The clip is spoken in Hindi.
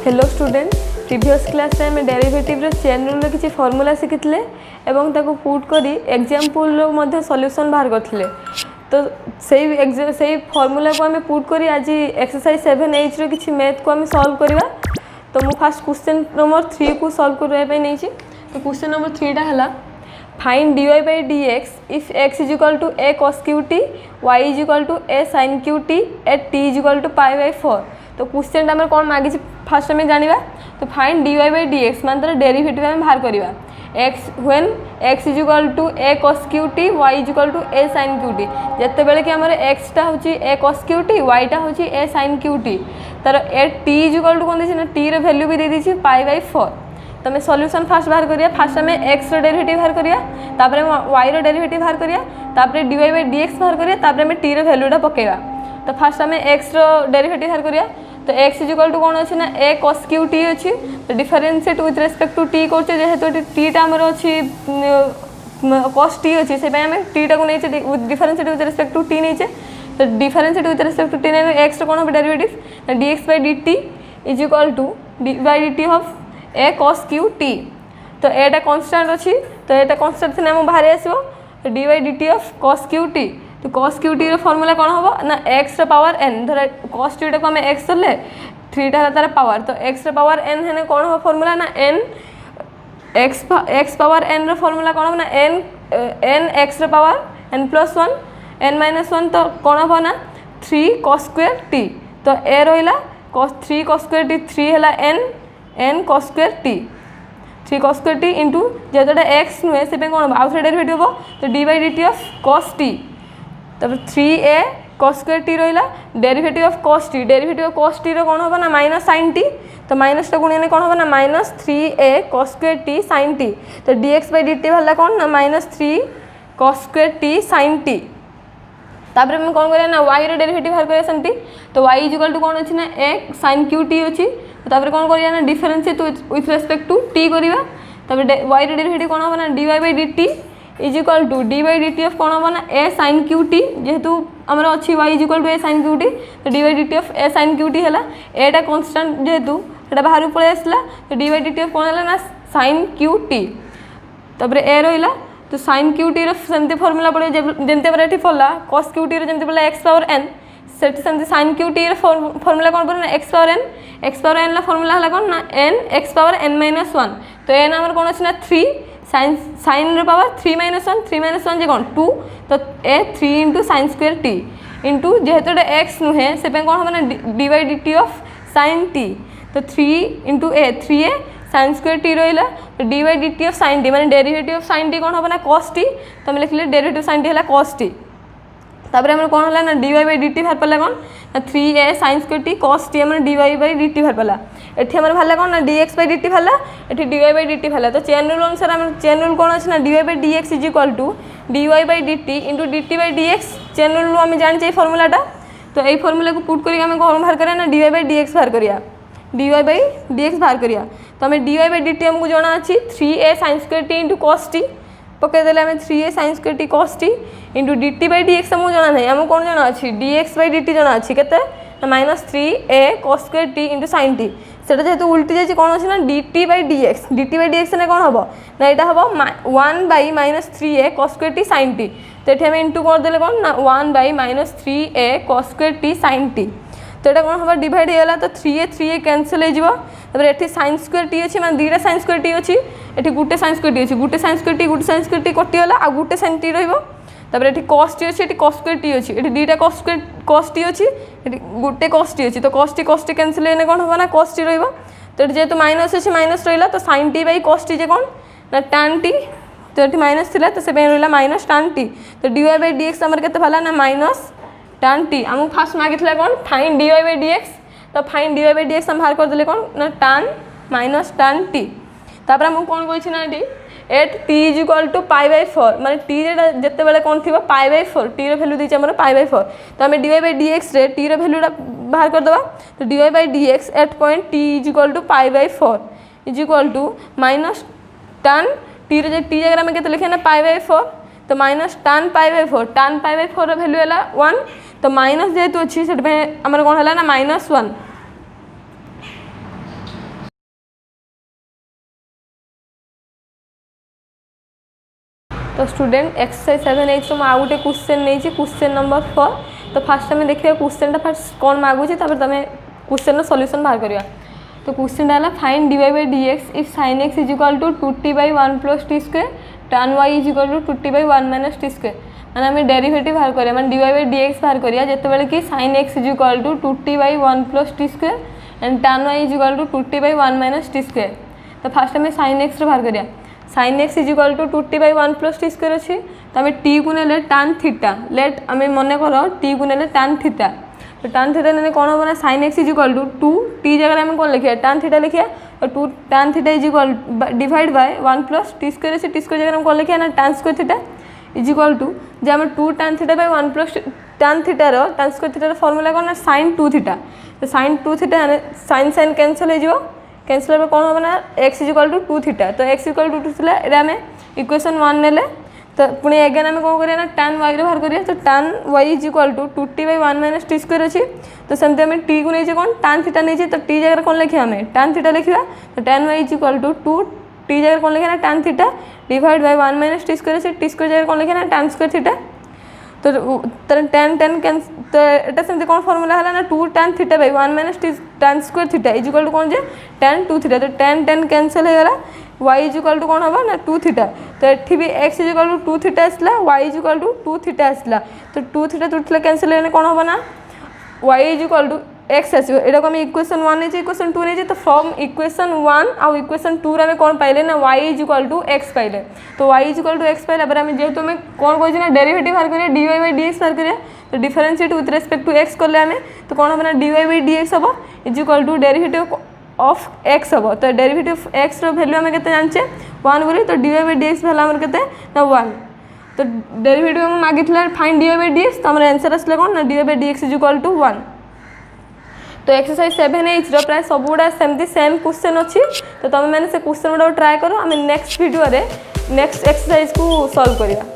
हेलो स्टूडेंट प्रीवियस क्लास में आम डेरिवेटिव चेन रूल किसी फॉर्मूला शिखी एवं ताको पुट करी एग्जाम्पल सॉल्यूशन बाहर करते तो से फॉर्मूला को आम पुट करी आज एक्सरसाइज 7H रो किसी मैथ को आम सॉल्व करवा। तो मु फास्ट क्वेश्चन नंबर 3 को सॉल्व करने नहीं। तो क्वेश्चन नंबर 3 टा find dy by dx if x is equal to a cos qt, y is equal to a sin qt at t is equal to pi by 4। तो क्वेश्चन आम कौन मागी फास्ट आम जाना। तो फाइंड dy by dx मान तर डेरिवेटिव आम बाहर करवा x when x is equal to a cos qt, y is equal to a sin qt। जिते बेले कि आमर x टा होची a cos qt, y टा होची a sin qt, तर ए t is equal to कौन देना t रो वैल्यू भी दे दी पाई बाई 4। तो आम सॉल्यूशन फास्ट बाहर करिया। फास्ट आम x रो डेरिवेटिव बाहर करिया, तापर y रो डेरिवेटिव बाहर करिया, तापर dy by dx बाहर करिया, तापर आम t रो वैल्यूटा पकेवा। तो फास्ट आम x रो डेरिवेटिव बाहर करिया। तो x इज इक्वल टू कौन अच्छी ना a cos qt अच्छी। तो differentiate with respect to t करछे, जेहेतु t टा हमर अच्छी cos t अच्छी, से आम t टा को नहीं differentiate with respect to t नहीं। तो differentiate with respect to t नहीं x रो कौन हो derivative dx by dt is equal to d by dt of a cos qt। तो एटा कांस्टेंट अच्छी, तो एटा कांस्टेंट से हम बाहर आसो तो dy by dt of cos qt। तो cos qt रो फॉर्मूला कौन हम ना x रो पावर n, धर cos t को आम x धरले 3 टा तार पावर, तो x रो पावर n है कौन हम फॉर्मूला ना n x पावर n रो फॉर्मूला कौन हम ना n x रो power n plus 1 n minus 1, तो कौन हम ना 3 cos स्क्वायर t। तो ए रहा cos 3 cos स्क्वायर t 3 है n cos square t 3 cos square t into जेहेतु x नुहे से कौन हम आउ थे डेरिवेटिव हम तो dy by dt of cos t, तब 3a cos स्क्वायर t रहा derivative of cos t। Derivative of cos t रो कौन हम ना माइनस sin t, तो माइनस टा गुणिया कौन हम ना minus 3a cos square t sin t। तो dx by dt वाला कौन ना minus 3 cos square t sin t। तापर हम कौन करिया ना y रो डेरिवेटिव बाहर करिया सेमती। तो y इज इक्वल टू कौन अच्छी ना a sin qt अच्छी। तापर कौन करिया ना differentiate with respect to t करिया। तापर y रो डेरिवेटिव कौन हम ना dy by dt is equal to d by dt of कौन हम ना a sin qt, जेहेतु हमर अच्छी y is equal to a sin qt, तो d by dt of a sin qt हैला। एटा कांस्टेंट जेहेतु एटा बाहर पळे आसला, तो d by dt ऑफ कौन हैला ना sin qt। तापर a रहिला तो sin qt रो सेमती फार्मूला पड़े जेमते पर एठी पड़ला cos qt रो जेमते पड़ला x पावर n, सेट सेमती sin qt रो फार्मूला कौन पड़ना x पावर n ला फार्मूला हला कौन ना n x power n minus 1। तो n हमर कौन अछि ना 3 sin रो पावर 3 माइनस 1 जे कौन 2, तो a 3 into sin square t into जेहेतु x नुहे से कौन हम ना dy by dt of sin t। तो 3 into a 3a sin square t रहा, तो dy by dt of sin t माने डेरिवेटिव ऑफ sin t कौन हम ना cos t। तो हम लिखले डेरिवेटिव sin t है cos t। तापर हम कौन है ना dy by dt बाहर पड़ा कौन ना 3a sin square t cos t हम dy by dt बाहर पड़ा। एठी हमर भाला कौन ना dx by dt भाला, एठी dy by dt भाला। तो चेन रूल अनुसार हम चेन रूल कौन अछि ना dy by dx is equal to dy by dt into dt by dx। Chain rule हम जान छै फार्मूलाटा। तो एई फार्मूला को पुट करी हम कौन बाहर करिया ना dy by dx बाहर करिया, dy by dx बाहर करिया। तो हमें dy by dt हमको जाना अछि 3a sin square t into cos t, पके देले हमें 3a sin square t cos t into dt by dx हमको जाना नहीं, हमको कौन जाना अछि dx by dt जाना अछि केते ना minus 3a cos square t into sin t। सेटा जेहेतु उल्टी जाछि कौन अछि ना dt by dx ने कौन हबो ना एटा हबो 1 by minus 3a cos square t sin t। तो एठी हम इनटू कर देले कौन ना 1 by minus 3a cos square t sin t। तो ये कौन हम डिवाइड होगा तो 3a कैंसल हो। एठी sin स्क्वायर t अच्छी माने 2टा sin स्क्वायर t अच्छी, एठी गुटे sin स्क्वायर t अच्छी, गुटे sin स्क्वायर t कटिगला आ गुटे sin t रहिबो। तापर एठी cos t अच्छी, एठी cos स्क्वायर t अच्छी, एठी 2टा cos t अच्छी, एठी गुटे cos t अच्छी। तो cos t कैंसल होने कौन होगा ना cos t रहिबो। तो एठी जेहेतु माइनस अच्छी माइनस रहिला, तो sin t by cos t जे कौन ना tan t। तो एठी माइनस थिला तो से रहिला माइनस tan t। तो dy by dx हमर केते भला ना माइनस tan t। हमको फास्ट मागित कौन फाइंड dy by dx। तो फाइंड dy by dx हम बाहर कर देले कौन ना tan माइनस tan t। तापर हम कौन कहछि ना एटी at t is equal to pi by 4 माने t जेते बेले कौन थिबो पाई बाई 4, t रो वैल्यू दिछ हमर पाई बाई 4। तो हम dy by dx रे t रो वैल्यूटा बाहर कर दबा। तो dy by dx at point t is equal to pi by 4 is equal to minus tan t रे t जगह में केते लिखे ना पाई बाई 4, तो minus tan pi by 4, tan pi by 4 रो वैल्यू हैला 1। तो माइनस जेहेतु अच्छी से आमर कौन है ना -1। तो स्टूडेंट एक्सरसाइज 7H में आउ गोटे क्वेश्चन नहीं क्वेश्चन नंबर 4 तो फास्ट आम देखिए क्वेश्चन फास्ट कौन मागुचे तुम क्वेश्चन सॉल्यूशन बाहर करवा तो क्वेश्चन है find dy by dx if sin x is equal to 2t by 1 plus t square tan y is equal to 2t by 1 minus t square माने आम डेरिवेटिव बाहर करिया माने dy by dx बाहर करिया जेतेबेले कि sin x is equal to 2t by 1 plus t square and tan y is equal to 2t by 1 minus t square तो फास्ट आम sin x रे बाहर करिया sin x is equal to 2t by 1 plus t square अच्छी तो आम t को नेले tan थीटा लेट आम मन कर t को नेले tan थीटा तो tan थीटा ने कौन हम ना sin x is equal to 2 t जगह आम कौन लिखा tan थीटा लिखा और 2 tan theta is equal divide by 1 plus T square से टी स्क्वायर जगह कौन लिखा ना tan square theta is equal to जो आम 2 tan theta by 1 plus tan थीटार tan स्क्वायर थीटार फॉर्मूला कौन ना sin 2 थीटा तो sin 2 theta sin sin cancel हो कैंसल कौन हम ना x is equal to 2 theta तो x इक्वल टू 2 थीटा ये आम इक्वेशन 1 नेले तो पुणी एगेन आम कौन करिया ना tan y रे बाहर करिया तो tan y is equal to 2t by 1 minus t square अच्छी तो सेमती आम t को नहीं कौन tan थीटा नहीं तो t जगह कौन लिखा आम tan थीटा लिखा तो tan y is equal to 2t जगह कौन लिखा ना tan theta divide by 1 minus t square अच्छी t स्क्वायर जगह कौन लिखा ना tan स्क्वायर थीटा तो tan tan तो ये सेमती कौन फॉर्मूला है ना 2 tan theta by 1 minus t tan square theta is equal to कौन जे tan 2 थीटा तो tan tan कैंसल हो गला y इज इक्वल टू कौन हम ना 2 थीटा तो ये भी x is equal to 2 theta आसला y is equal to 2 theta आसला तो 2 थीटा कैंसल होने कौन हम ना y is equal to x आसो एटा को हम इक्वेशन 1 नहीं इक्वेशन 2 नहीं तो फ्रॉम इक्वेशन 1 आउ इक्वेशन 2 रे कौन पाइले ना y is equal to x पाइले तो y is equal to x पाइले पर हम जेहेतु हमें कौन कहि ना डेरिवेटिव बाहर करिया dy by dx बाहर करिया तो differentiate with respect to x करले हमें तो कौन हम ना dy by dx हम is equal to derivative of x हम तो डेरिवेटिव x रो वैल्यू हमें केते जानचे 1 बोली तो dy by dx वैल्यू हमर केते ना 1 तो डेरिवेटिव हम मागितला फाइंड dy by dx तो हमर आंसर आसले कौन ना dy by dx is equal to 1 तो एक्सरसाइज 7H रो प्राय सब गुड़ा सेमती सेम क्वेश्चन अच्छी तो तुम मैंने से क्वेश्चन गुड़ा ट्राए करो आम नेक्स्ट वीडियो रे नेक्स्ट एक्सरसाइज को सॉल्व करिया।